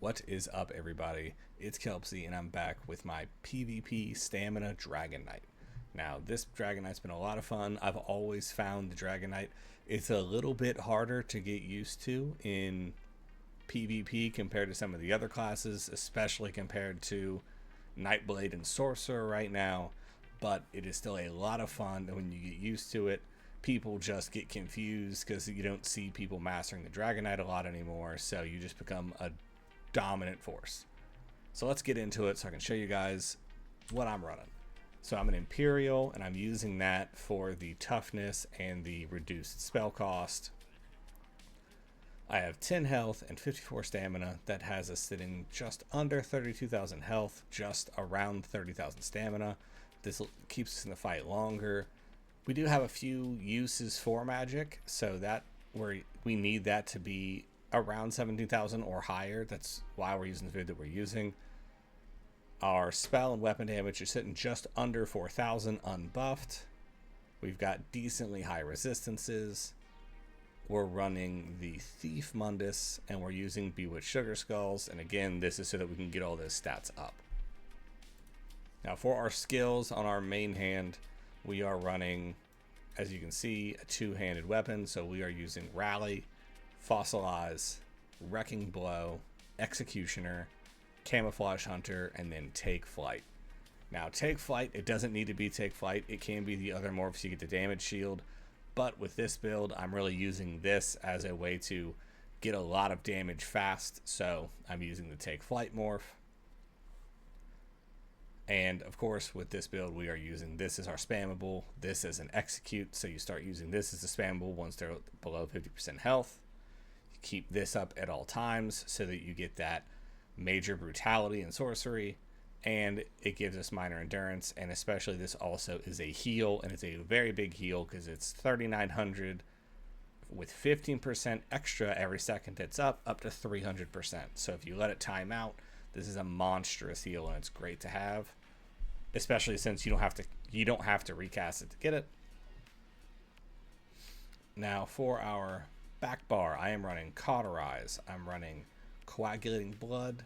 What is up, everybody? It's Kelpsy, and I'm back with my PvP Stamina Dragon Knight. Now, this Dragon Knight's been a lot of fun. I've always found the Dragon Knight, it's a little bit harder to get used to in PvP compared to some of the other classes, especially compared to Nightblade and Sorcerer right now, but it is still a lot of fun, and when you get used to it, people just get confused because you don't see people mastering the Dragon Knight a lot anymore, so you just become a dominant force. So let's get into it so I can show you guys what I'm running. So I'm an Imperial, and I'm using that for the toughness and the reduced spell cost. I have 10 health and 54 stamina. That has us sitting just under 32,000 health, just around 30,000 stamina. This keeps us in the fight longer. We do have a few uses for magic, so that we need that to be around 17,000 or higher. That's why we're using the food that we're using. Our spell and weapon damage is sitting just under 4,000 unbuffed. We've got decently high resistances. We're running the Thief Mundus, and we're using Bewitched Sugar Skulls, and again, this is so that we can get all those stats up. Now for our skills on our main hand, we are running, as you can see, a two-handed weapon, so we are using Rally, Fossilize, Wrecking Blow, Executioner, Camouflage Hunter, and then Take Flight. Now Take Flight, it doesn't need to be Take Flight, it can be the other morphs you get the damage shield, but with this build I'm really using this as a way to get a lot of damage fast, so I'm using the Take Flight morph. And of course with this build we are using this as our spammable, this as an execute, so you start using this as a spammable once they're below 50% health. You keep this up at all times so that you get that major brutality and sorcery, and it gives us minor endurance, and especially this also is a heal, and it's a very big heal because it's 3,900 with 15% extra every second it's up to 300%. So if you let it time out, this is a monstrous heal, and it's great to have, especially since you don't have to recast it to get it. Now for our back bar, I am running Cauterize, I'm running Coagulating Blood,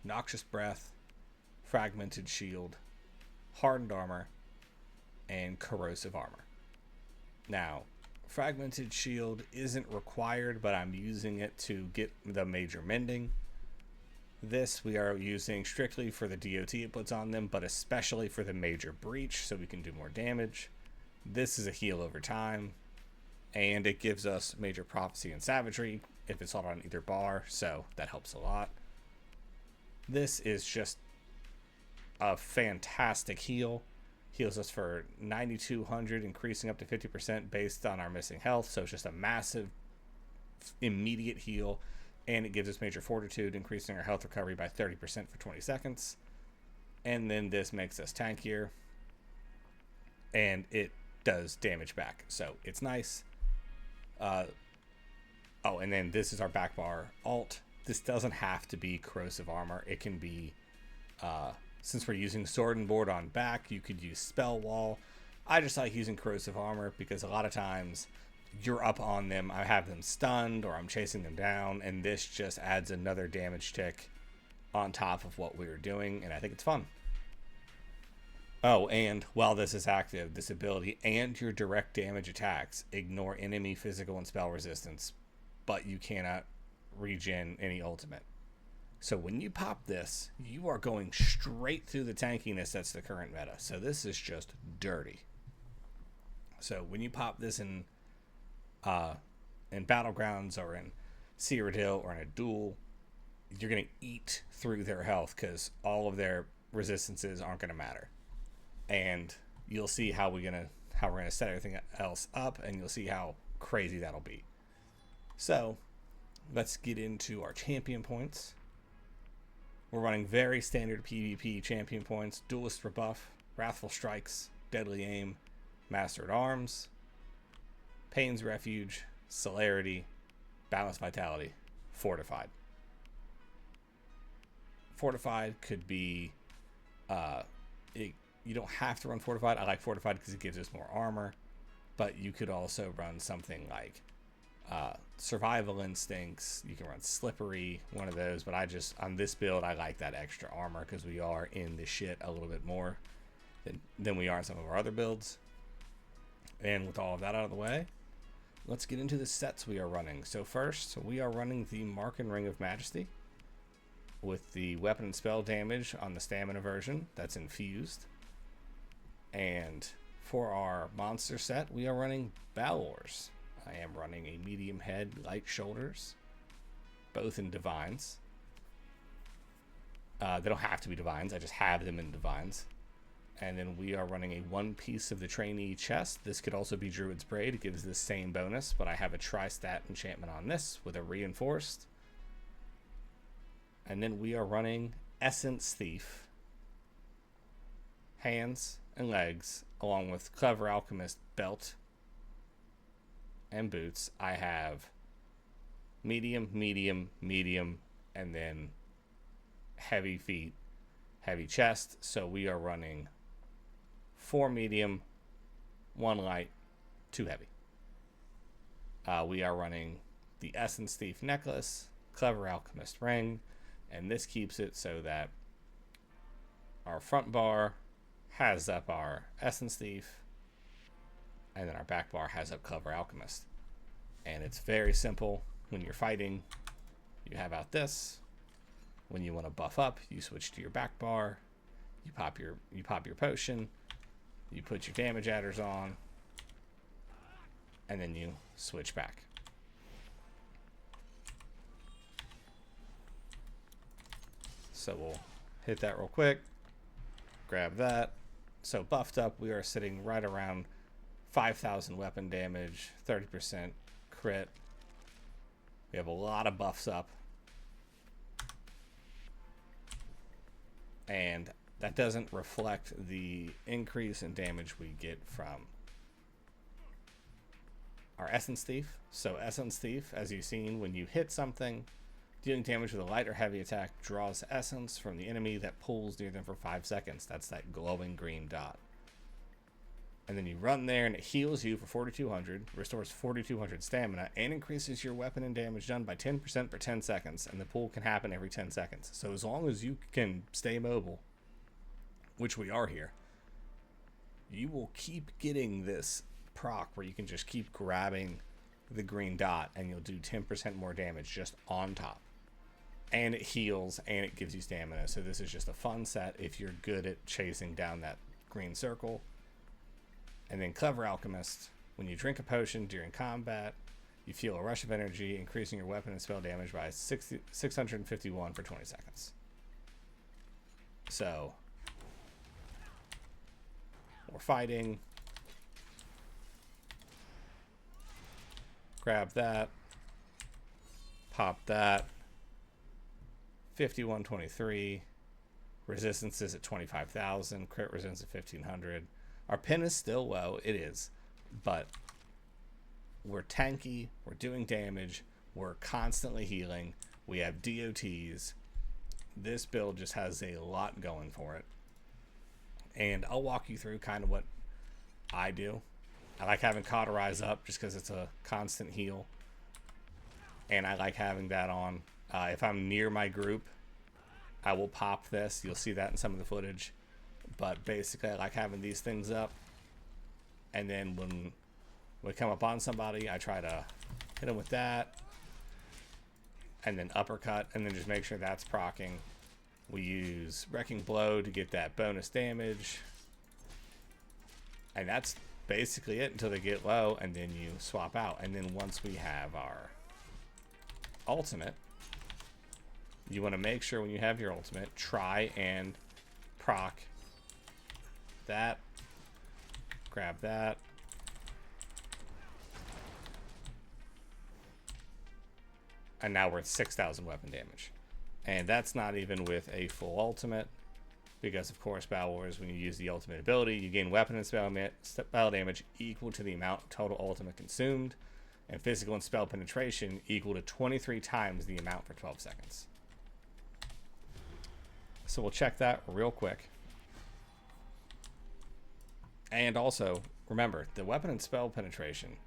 Noxious Breath, Fragmented Shield, Hardened Armor, and Corrosive Armor. Now, Fragmented Shield isn't required, but I'm using it to get the major mending. This we are using strictly for the DOT it puts on them, but especially for the major breach so we can do more damage. This is a heal over time, and it gives us major prophecy and savagery if it's on either bar, so that helps a lot. This is just a fantastic heal. Heals us for 9,200, increasing up to 50% based on our missing health, so it's just a massive immediate heal, and it gives us major fortitude, increasing our health recovery by 30% for 20 seconds. And then this makes us tankier, and it does damage back, so it's nice. Oh, and then this is our back bar alt. This doesn't have to be Corrosive Armor. It can be, since we're using Sword and Board on back, you could use Spell Wall. I just like using Corrosive Armor because a lot of times you're up on them, I have them stunned, or I'm chasing them down, and this just adds another damage tick on top of what we were doing, and I think it's fun. Oh, and while this is active, this ability and your direct damage attacks ignore enemy physical and spell resistance, but you cannot regen any ultimate. So when you pop this, you are going straight through the tankiness that's the current meta. So this is just dirty. So when you pop this in Battlegrounds or in Cyrodiil or in a duel, you're going to eat through their health because all of their resistances aren't going to matter. And you'll see how we're gonna set everything else up, and you'll see how crazy that'll be. So let's get into our champion points. We're running very standard PvP champion points: Duelist Rebuff, Wrathful Strikes, Deadly Aim, Master at Arms, Pain's Refuge, Celerity, Balanced Vitality, Fortified. Fortified could be you don't have to run Fortified. I like Fortified because it gives us more armor, but you could also run something like Survival Instincts. You can run Slippery, one of those, but on this build, I like that extra armor because we are in the shit a little bit more than we are in some of our other builds. And with all of that out of the way, let's get into the sets we are running. So first, we are running the Mark and Ring of Majesty with the weapon and spell damage on the stamina version that's infused. And for our monster set, we are running Balors. I am running a medium head, light shoulders, both in divines. They don't have to be divines, I just have them in divines. And then we are running a one piece of the trainee chest. This could also be Druid's Braid. It gives this same bonus, but I have a tri-stat enchantment on this with a reinforced. And then we are running Essence Thief, hands and legs, along with Clever Alchemist belt and boots. I have medium, medium, medium, and then heavy feet, heavy chest. So we are running 4 medium, 1 light, 2 heavy. We are running the Essence Thief necklace, Clever Alchemist ring, and this keeps it so that our front bar has up our Essence Thief, and then our back bar has up Clever Alchemist. And it's very simple. When you're fighting, you have out this. When you want to buff up, you switch to your back bar. You pop your potion. You put your damage adders on, and then you switch back. So we'll hit that real quick. Grab that. So buffed up, we are sitting right around 5,000 weapon damage, 30% crit. We have a lot of buffs up. And that doesn't reflect the increase in damage we get from our Essence Thief. So Essence Thief, as you've seen, when you hit something, dealing damage with a light or heavy attack draws essence from the enemy that pulls near them for 5 seconds. That's that glowing green dot. And then you run there and it heals you for 4,200, restores 4,200 stamina, and increases your weapon and damage done by 10% for 10 seconds. And the pull can happen every 10 seconds. So as long as you can stay mobile, which we are here, you will keep getting this proc where you can just keep grabbing the green dot and you'll do 10% more damage just on top. And it heals and it gives you stamina. So this is just a fun set if you're good at chasing down that green circle. And then Clever Alchemist, when you drink a potion during combat, you feel a rush of energy, increasing your weapon and spell damage by 651 for 20 seconds. So we're fighting. Grab that. Pop that. 5123. Resistance is at 25,000. Crit resistance at 1,500. Our pin is still low. It is. But we're tanky. We're doing damage. We're constantly healing. We have DOTs. This build just has a lot going for it. And I'll walk you through kind of what I do. I like having Cauterize up just because it's a constant heal. And I like having that on. If I'm near my group, I will pop this. You'll see that in some of the footage. But basically, I like having these things up. And then when we come up on somebody, I try to hit them with that. And then uppercut. And then just make sure that's proccing. We use Wrecking Blow to get that bonus damage. And that's basically it until they get low. And then you swap out. And then once we have our ultimate, you want to make sure when you have your ultimate, try and proc that, grab that, and now we're at 6,000 weapon damage. And that's not even with a full ultimate, because of course Battle Wars, when you use the ultimate ability, you gain weapon and spell damage equal to the amount of total ultimate consumed, and physical and spell penetration equal to 23 times the amount for 12 seconds. So we'll check that real quick. And also, remember, the weapon and spell penetration,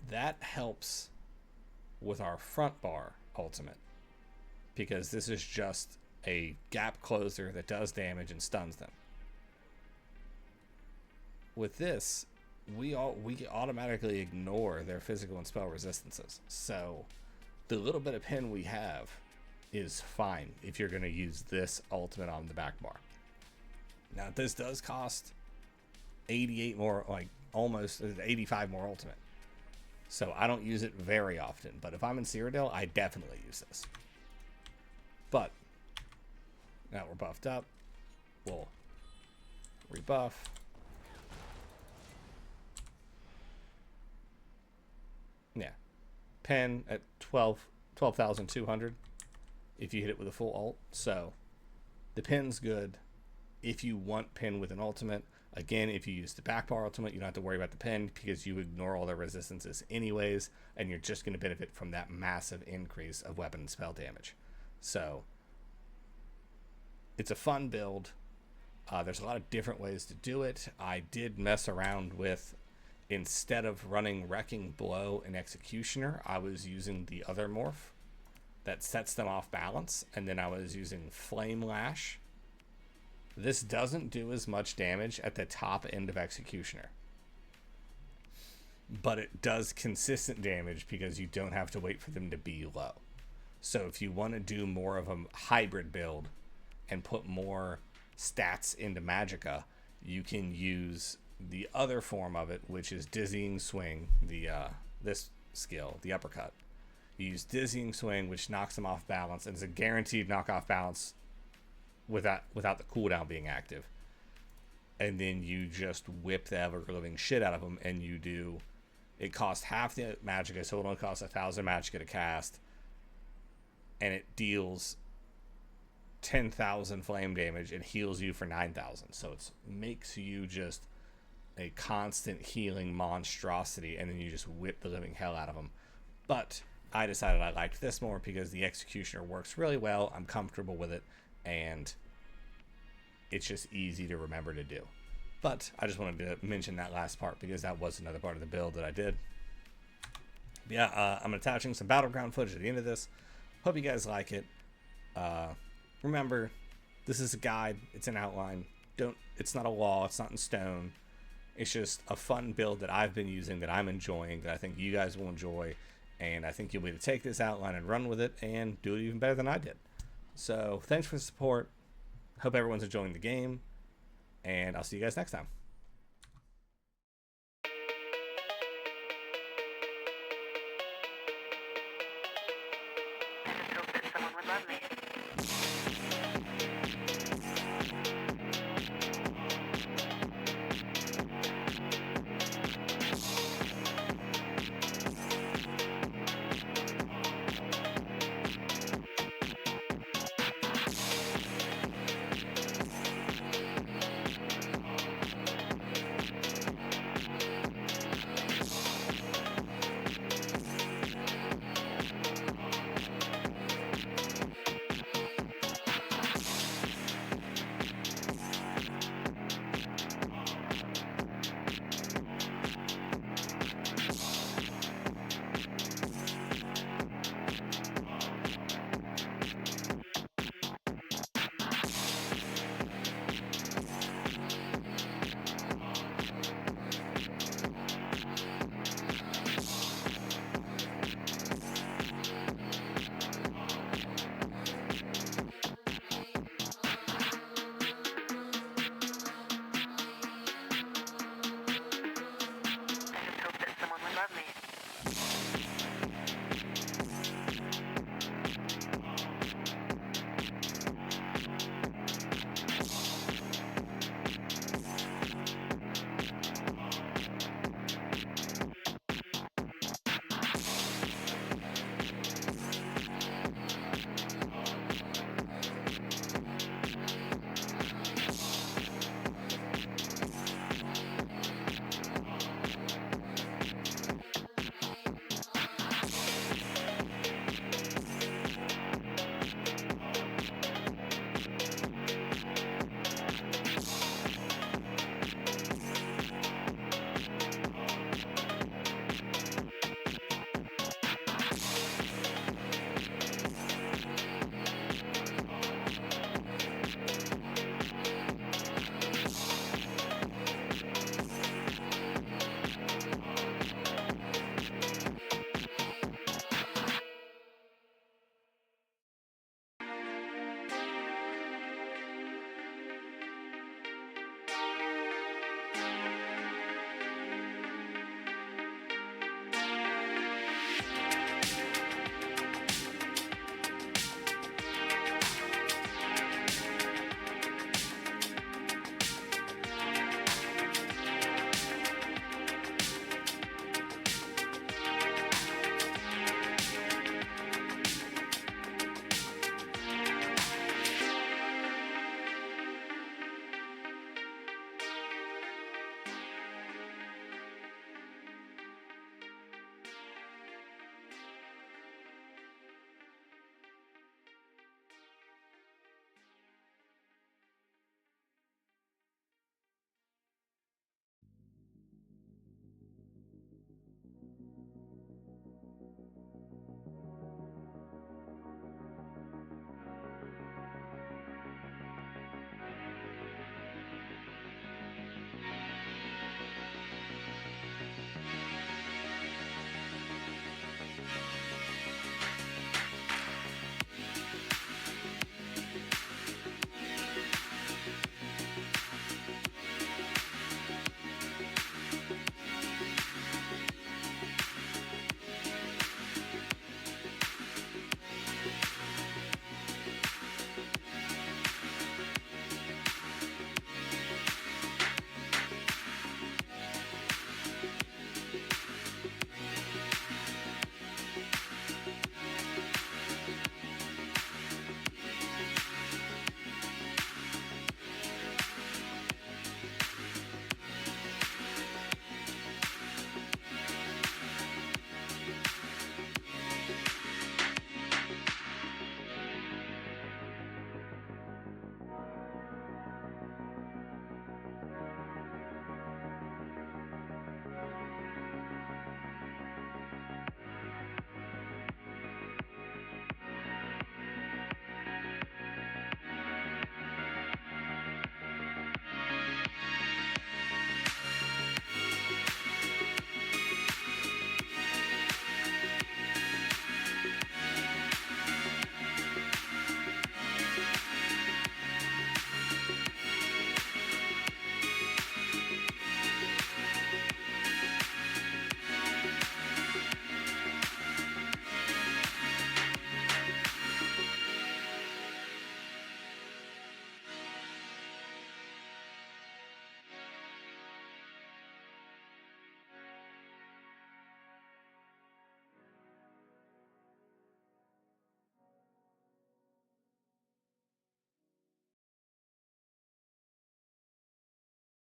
that helps with our front bar ultimate, because this is just a gap closer that does damage and stuns them. With this, we automatically ignore their physical and spell resistances. So the little bit of pin we have is fine if you're going to use this ultimate on the back bar. Now this does cost 88 more, like almost 85 more ultimate. So I don't use it very often, but if I'm in Cyrodiil, I definitely use this. But now we're buffed up, we'll rebuff. Yeah, pen at 12,200 if you hit it with a full ult. So the pin's good if you want pin with an ultimate. Again, if you use the back bar ultimate, you don't have to worry about the pin because you ignore all their resistances anyways, and you're just going to benefit from that massive increase of weapon and spell damage. So it's a fun build. There's a lot of different ways to do it. I did mess around with, instead of running Wrecking Blow and Executioner, I was using the other morph that sets them off balance, and then I was using Flame Lash. This doesn't do as much damage at the top end of Executioner, but it does consistent damage because you don't have to wait for them to be low. So if you want to do more of a hybrid build and put more stats into Magicka, you can use the other form of it, which is Dizzying Swing, this skill, the uppercut. You use Dizzying Swing, which knocks them off balance, and it's a guaranteed knock off balance without the cooldown being active. And then you just whip the ever-living shit out of them, and you do... It costs half the Magicka, so it only costs 1,000 Magicka to cast, and it deals 10,000 flame damage and heals you for 9,000. So it makes you just a constant healing monstrosity, and then you just whip the living hell out of them. But I decided I liked this more because the Executioner works really well. I'm comfortable with it, and it's just easy to remember to do. But I just wanted to mention that last part because that was another part of the build that I did. But yeah, I'm attaching some Battleground footage at the end of this. Hope you guys like it. Remember, this is a guide. It's an outline. It's not a law. It's not in stone. It's just a fun build that I've been using, that I'm enjoying, that I think you guys will enjoy. And I think you'll be able to take this outline and run with it and do it even better than I did. So thanks for the support. Hope everyone's enjoying the game. And I'll see you guys next time.